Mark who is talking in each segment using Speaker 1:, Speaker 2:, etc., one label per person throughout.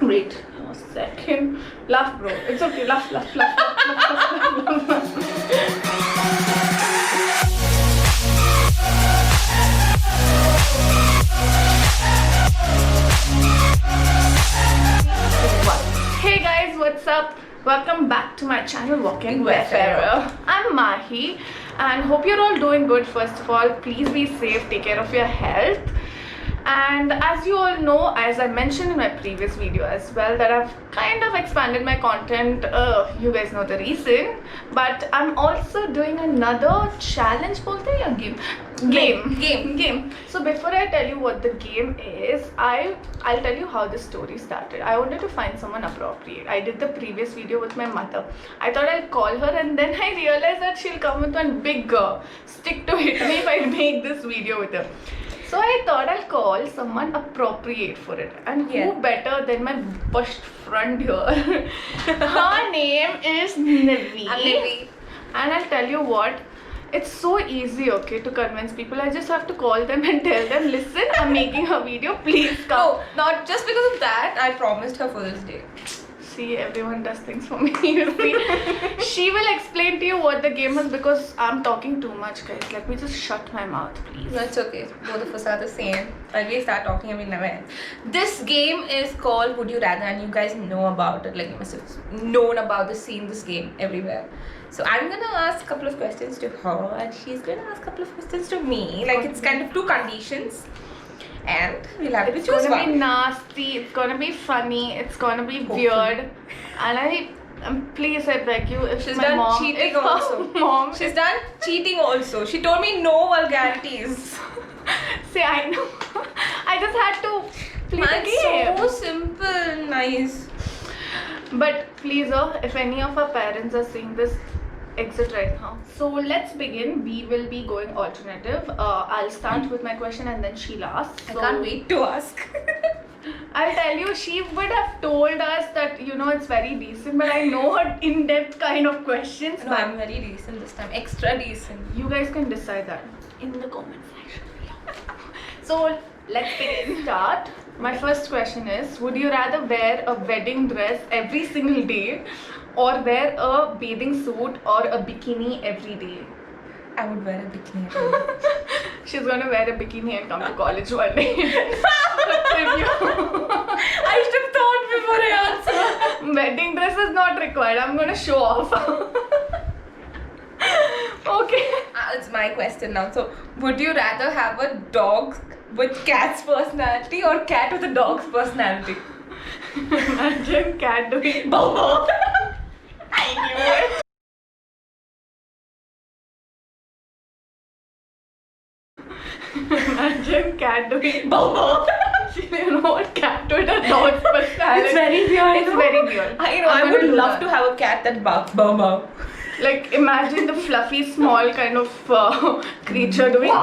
Speaker 1: Wait a second. Laugh, bro. It's okay. Laugh. Hey guys, what's up? Welcome back to my channel Walking Wayfarer. I'm Mahi and hope you're all doing good. First of all, please be safe, take care of your health. And as you all know, as I mentioned in my previous video as well, that I've kind of expanded my content. You guys know the reason, but I'm also doing another challenge. बोलते हैं या game. So before I tell you what the game is, I'll tell you how the story started. I wanted to find someone appropriate. I did the previous video with my mother. I thought I'll call her, and then I realized that she'll come with one big stick to hit me if I make this video with her. So I thought I'll call someone appropriate for it, and who better than my best friend here. Her name is Nivi.
Speaker 2: I'm Nivi.
Speaker 1: And I'll tell you what, it's so easy, okay, to convince people. I just have to call them and tell them, listen, I'm making a video, please come.
Speaker 2: No, not just because of that. I promised her for this day.
Speaker 1: See, everyone does things for me, you see. She will explain to you what the game is because I'm talking too much, guys. Let me just shut my mouth, please.
Speaker 2: No, it's okay. Both of us are the same. When we start talking, I mean, never end. This game is called Would You Rather, and you guys know about it. Like, you must have known about this, seen this game everywhere. So I'm gonna ask a couple of questions to her, and she's gonna ask a couple of questions to me. Like, it's kind of two conditions. And we'll have to choose one.
Speaker 1: It's gonna be nasty, it's gonna be funny, it's gonna be weird. And please, I beg you, if
Speaker 2: She's
Speaker 1: my
Speaker 2: done
Speaker 1: mom,
Speaker 2: cheating
Speaker 1: if
Speaker 2: also.
Speaker 1: her mom,
Speaker 2: She's done cheating also. She told me no vulgarities.
Speaker 1: See, I know. I just had to play the game.
Speaker 2: So simple, nice.
Speaker 1: But please, if any of our parents are seeing this, exit right now. So let's begin. We will be going alternative. I'll start with my question and then she'll ask.
Speaker 2: I can't wait to ask.
Speaker 1: I'll tell you, she would have told us that, you know, it's very decent, but I know her in-depth kind of questions.
Speaker 2: No,
Speaker 1: but
Speaker 2: I'm very decent this time. Extra decent.
Speaker 1: you guys can decide that in the comment section below. So let's begin. Start. My first question is, would you rather wear a wedding dress every single day or wear a bathing suit or a bikini every day?
Speaker 2: I would wear a bikini every day.
Speaker 1: She's gonna wear a bikini and come to college one day.
Speaker 2: I should have thought before I answer.
Speaker 1: Wedding dress is not required. I'm gonna show off. Okay.
Speaker 2: It's my question now. So, would you rather have a dog with cat's personality or cat with a dog's personality?
Speaker 1: Imagine cat doing bow bow. I knew it. Imagine cat doing bow bow. You know what cat with a dog's personality?
Speaker 2: It's very weird.
Speaker 1: It's very weird.
Speaker 2: I know. I would love to have a cat that barks bow bow.
Speaker 1: Like, imagine the fluffy, small kind of creature doing.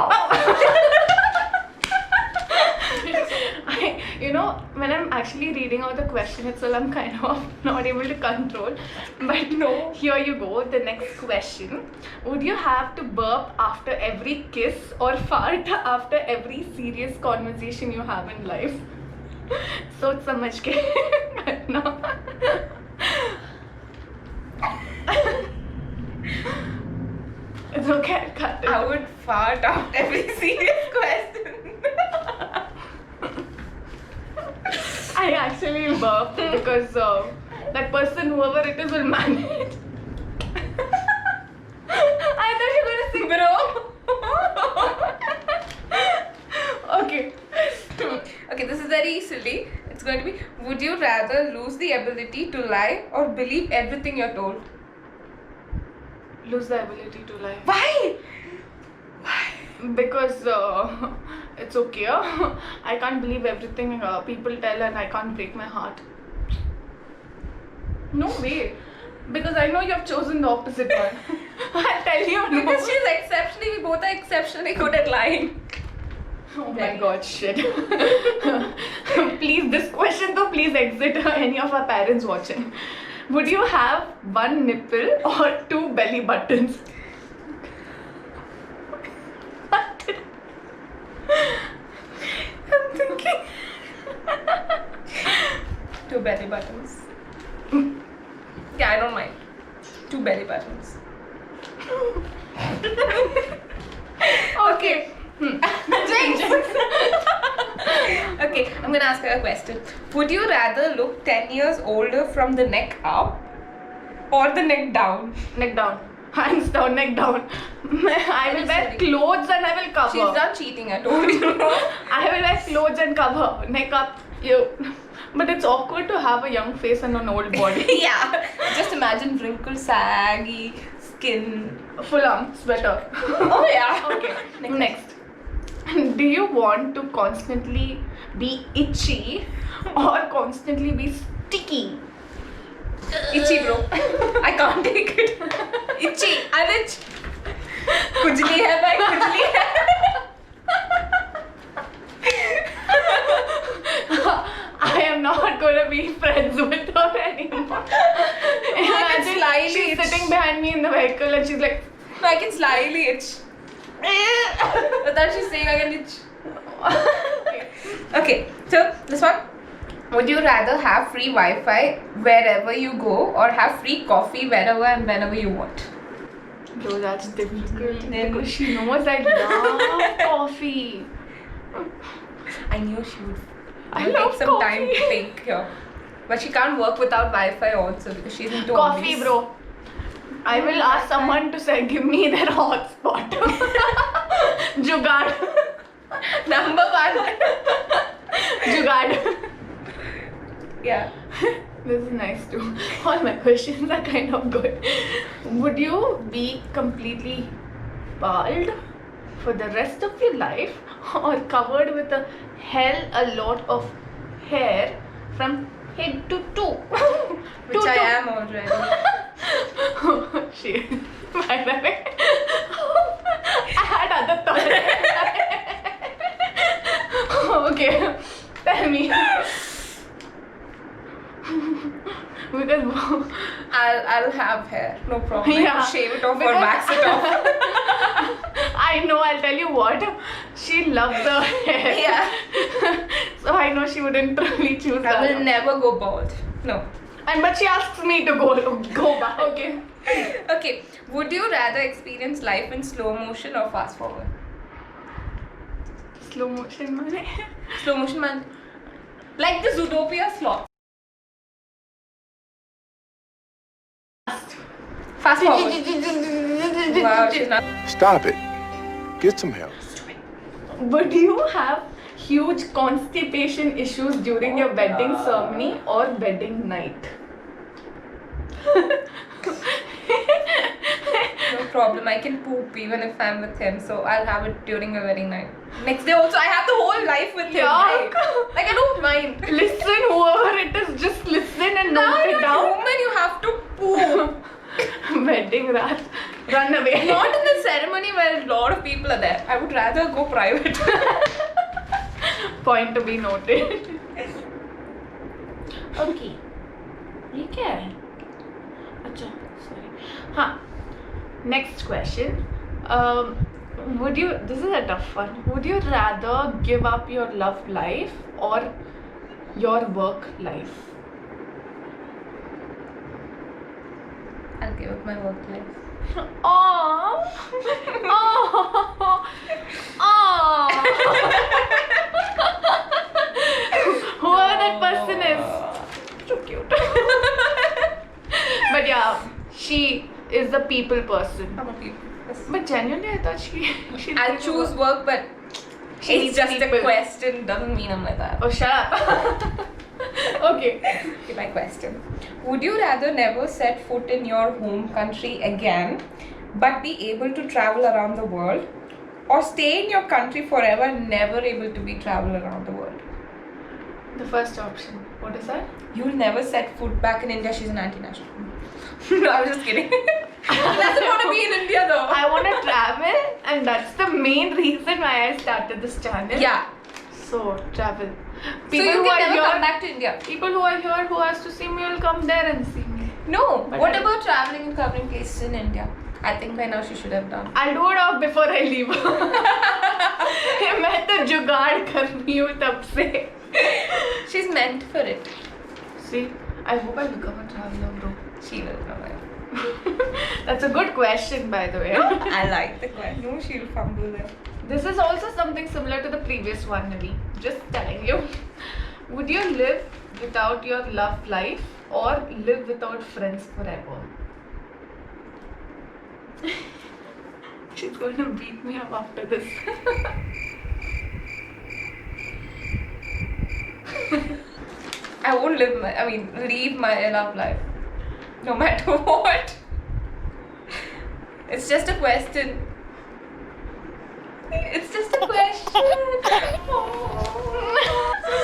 Speaker 1: You know, when I'm actually reading out the question itself, I'm kind of not able to control. But no, here you go. The next question: would you have to burp after every kiss or fart after every serious conversation you have in life? So समझ के करना. It's okay, cut it.
Speaker 2: I would fart after every serious question.
Speaker 1: I actually burp because that person, whoever it is, will manage. I thought you were gonna sing, bro. Okay.
Speaker 2: Okay, this is very silly. It's going to be, would you rather lose the ability to lie or believe everything you're told?
Speaker 1: Lose the ability to lie.
Speaker 2: Why?
Speaker 1: Because it's okay. I can't believe everything people tell, and I can't break my heart. No way. Because I know you have chosen the opposite one. I'll tell you. No.
Speaker 2: Because we both are exceptionally good at lying.
Speaker 1: Oh my god, shit. Please, this question though, please exit any of our parents watching. Would you have one nipple or two belly buttons? I'm thinking.
Speaker 2: 2 belly buttons. Yeah, I don't mind. 2 belly buttons.
Speaker 1: Okay.
Speaker 2: Okay, I'm gonna ask her a question. Would you rather look 10 years older from the neck up or the neck down?
Speaker 1: Neck down. Hands down, neck down. I will wear
Speaker 2: Sorry.
Speaker 1: clothes and I will cover.
Speaker 2: She's done cheating, I told you.
Speaker 1: I will wear clothes and cover. Neck up. You. But it's awkward to have a young face and an old body.
Speaker 2: Yeah. Just imagine wrinkled, saggy skin.
Speaker 1: Full arms, better.
Speaker 2: Oh yeah.
Speaker 1: Okay. Next. Do you want to constantly be itchy or constantly be sticky?
Speaker 2: Itchy, bro. I can't take it. Itchy. I'll itch. खुजली है भाई, खुजली है.
Speaker 1: I am not going to be friends with her anymore. Imagine
Speaker 2: slyly
Speaker 1: she's
Speaker 2: itch.
Speaker 1: sitting behind me in the vehicle and she's like,
Speaker 2: No, I can slyly itch. But then she's saying I can itch. Okay, so this one. Would you rather have free Wi-Fi wherever you go or have free coffee wherever and whenever you want?
Speaker 1: bro, that's difficult because she knows I love coffee.
Speaker 2: I knew she would.
Speaker 1: I
Speaker 2: It'll
Speaker 1: love
Speaker 2: take some time
Speaker 1: coffee.
Speaker 2: to think here. But she can't work without Wi-Fi also because she's into
Speaker 1: Coffee,
Speaker 2: hobbies.
Speaker 1: bro. I will ask someone to say, give me their hotspot. Jugaad.
Speaker 2: Number 1.
Speaker 1: Jugaad.
Speaker 2: Yeah.
Speaker 1: This is nice too. All my questions are kind of good. Would you be completely bald for the rest of your life or covered with a lot of hair from head to toe?
Speaker 2: Which I am already.
Speaker 1: Shit. By the way, I had other thoughts. Okay, tell me. Because
Speaker 2: I'll have hair, no problem. I
Speaker 1: Yeah,
Speaker 2: can shave it off or
Speaker 1: because-
Speaker 2: wax it off.
Speaker 1: I know, I'll tell you what, she loves the hair.
Speaker 2: Yeah.
Speaker 1: So I know she wouldn't really choose
Speaker 2: I
Speaker 1: that.
Speaker 2: will never go bald. No.
Speaker 1: But she asks me to go back. Okay.
Speaker 2: Okay. Would you rather experience life in slow motion or fast forward?
Speaker 1: Slow motion, man.
Speaker 2: Slow motion, man. Like the Zootopia sloth. Fast forward. Wow, she's not.
Speaker 3: Stop it. Get some help.
Speaker 1: Would you have huge constipation issues during your wedding ceremony or wedding night?
Speaker 2: No problem. I can poop even if I'm with him, so I'll have it during my wedding night. Next day also, I have the whole life with him.
Speaker 1: Yuck.
Speaker 2: Right? Like I don't mind.
Speaker 1: Listen, whoever it is, just listen and
Speaker 2: Now
Speaker 1: note it
Speaker 2: you're
Speaker 1: down.
Speaker 2: human, you have to poop.
Speaker 1: Wedding rat, run away.
Speaker 2: Not in the ceremony where a lot of people are there. I would rather go private.
Speaker 1: Point to be noted. Okay. ये क्या है? अच्छा, sorry. हाँ. Next question. Would you? This is a tough one. Would you rather give up your love life or your work life?
Speaker 2: I'll give up my work life.
Speaker 1: Oh, oh, oh. Whoever that person is, so cute. But yeah, she is the people person.
Speaker 2: I'm a people.
Speaker 1: But genuinely, I thought she.
Speaker 2: I'll choose work, but
Speaker 1: She
Speaker 2: it's
Speaker 1: needs
Speaker 2: just
Speaker 1: people.
Speaker 2: a question. Doesn't mean I'm like that.
Speaker 1: Oh, shut up. Okay.
Speaker 2: Okay, my question. Would you rather never set foot in your home country again, but be able to travel around the world, or stay in your country forever, never able to be travel around the world?
Speaker 1: The first option. What is that?
Speaker 2: You'll never set foot back in India. She's an anti-national. No, I'm just kidding. She doesn't want to be in India though.
Speaker 1: I want to travel, and that's the main reason why I started this channel.
Speaker 2: Yeah.
Speaker 1: So travel.
Speaker 2: So you
Speaker 1: who
Speaker 2: can
Speaker 1: are
Speaker 2: never
Speaker 1: here,
Speaker 2: come back to India.
Speaker 1: people who are here who has to see me will come there and see me.
Speaker 2: No.
Speaker 1: But
Speaker 2: What
Speaker 1: I-
Speaker 2: about traveling and covering places in India? I think by now she should have done.
Speaker 1: I'll do it off before I leave. मैं तो जुगाड़ कर रही हूँ तब से.
Speaker 2: She's meant for it.
Speaker 1: See, I hope I become a traveler, bro.
Speaker 2: She will know it.
Speaker 1: That's a good question, by the way.
Speaker 2: I like the question. No, she'll fumble there.
Speaker 1: This is also something similar to the previous one, Navi. Just telling you. Would you live without your love life or live without friends forever? She's going to beat me up after this.
Speaker 2: I won't leave my love life. No matter what. It's just a question. It's just a question.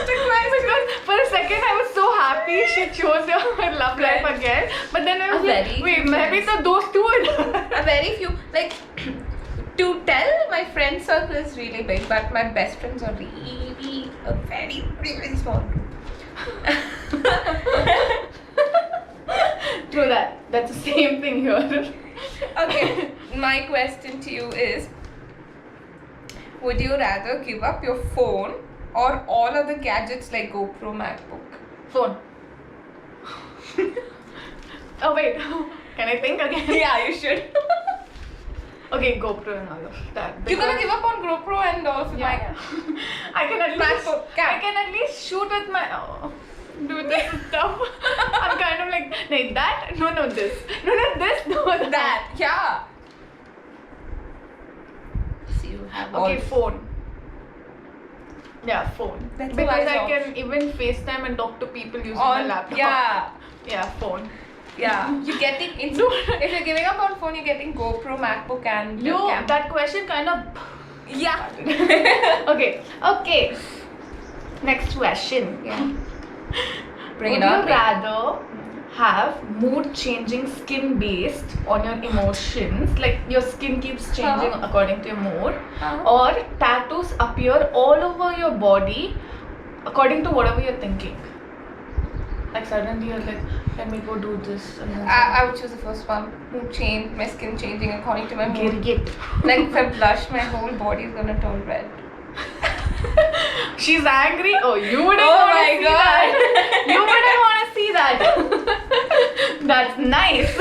Speaker 1: Because for a second I was so happy she chose her love life again. But then I was like, wait, maybe so those two are
Speaker 2: A very few, like, to tell my friend circle is really big, but my best friends are really a very, very small group.
Speaker 1: True that. That's the same thing here.
Speaker 2: Okay, my question to you is, would you rather give up your phone or all other gadgets like GoPro, MacBook?
Speaker 1: Phone. Oh wait, can I think again?
Speaker 2: Yeah, you should.
Speaker 1: Okay, GoPro and all of that.
Speaker 2: You're gonna give up on GoPro and all of
Speaker 1: Yeah. I can at least
Speaker 2: MacBook,
Speaker 1: I can at least shoot with my do this stuff. I'm kind of like that. No, this. No, this. No,
Speaker 2: that. Yeah. So you have
Speaker 1: Okay,
Speaker 2: all.
Speaker 1: phone. Yeah, phone.
Speaker 2: That's a
Speaker 1: because
Speaker 2: wise
Speaker 1: I
Speaker 2: option.
Speaker 1: can even FaceTime and talk to people using my
Speaker 2: On,
Speaker 1: laptop.
Speaker 2: yeah.
Speaker 1: Yeah, phone.
Speaker 2: Yeah. You're getting if you're giving up on phone, you're getting GoPro, MacBook, and
Speaker 1: You
Speaker 2: webcam.
Speaker 1: that question kind of.
Speaker 2: Yeah.
Speaker 1: Okay. Next question.
Speaker 2: Yeah. Bring
Speaker 1: Would
Speaker 2: it on.
Speaker 1: you rather have mood changing skin based on your emotions, like your skin keeps changing according to your mood, or tattoos appear all over your body according to whatever you're thinking? Like suddenly you're like, let me go do this. And then
Speaker 2: I would choose the first one. Mood change, my skin changing according to my mood.
Speaker 1: Get.
Speaker 2: Like if I blush, my whole body is gonna turn red.
Speaker 1: She's angry. Oh, you wouldn't
Speaker 2: Oh
Speaker 1: want to
Speaker 2: my
Speaker 1: see
Speaker 2: God.
Speaker 1: that. You wouldn't want to see that. That's nice.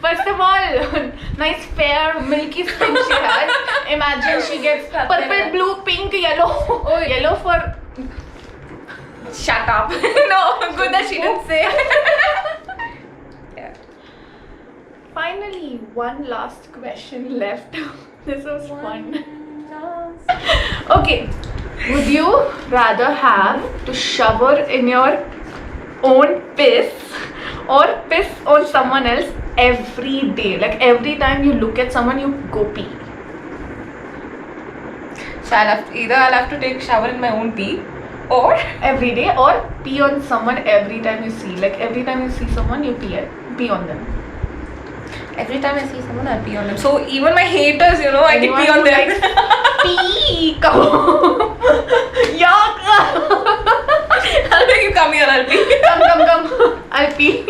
Speaker 1: First of all, nice fair milky skin she has. Imagine she gets purple, blue, pink, yellow. Oh, yellow for.
Speaker 2: Shut up. No, good that she didn't say. Yeah.
Speaker 1: Finally, one last question left. This was fun. Okay, would you rather have to shower in your own piss or piss on someone else every day? Like every time you look at someone, you go pee.
Speaker 2: So I'll have to take shower in my own pee, or
Speaker 1: Every day, or pee on someone every time you see. Like every time you see someone, you pee on them.
Speaker 2: every time I see someone, I'll pee on them. So even my haters, I can
Speaker 1: Anyone
Speaker 2: pee on
Speaker 1: who
Speaker 2: them.
Speaker 1: likes pee, come. Yuck.
Speaker 2: I'll make you come here, I'll pee.
Speaker 1: Come. I'll pee.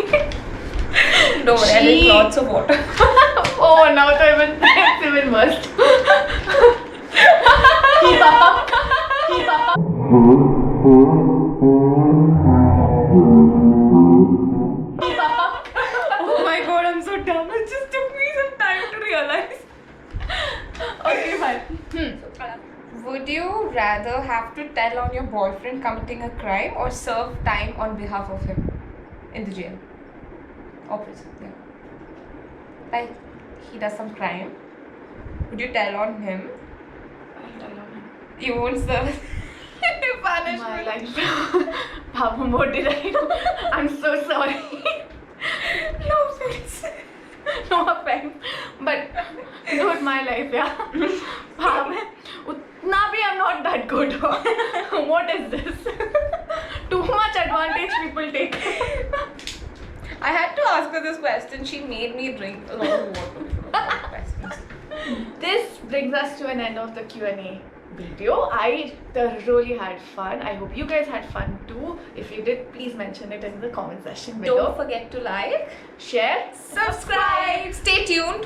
Speaker 2: Don't worry, I'll drink lots of water.
Speaker 1: Oh, now it's even worse.
Speaker 2: Oh my god, I'm so dumb. It just took me some time to realize.
Speaker 1: Okay, fine.
Speaker 2: Would you rather have to tell on your boyfriend committing a crime or serve time on behalf of him in the jail or prison? Yeah. Like he does some crime. Would you tell on him? You won't serve punishment.
Speaker 1: My life. Papa, what did I do? I'm so sorry.
Speaker 2: No offense.
Speaker 1: No offense. But not my life, yeah. Papa, utna bhi I'm not that good. What is this? Too much advantage people take.
Speaker 2: I had to ask her this question. She made me drink a lot of water for the questions.
Speaker 1: This brings us to an end of the Q&A video. I thoroughly had fun. I hope you guys had fun too. If you did, please mention it in the comment section below.
Speaker 2: Don't forget to like,
Speaker 1: Share,
Speaker 2: subscribe, stay tuned.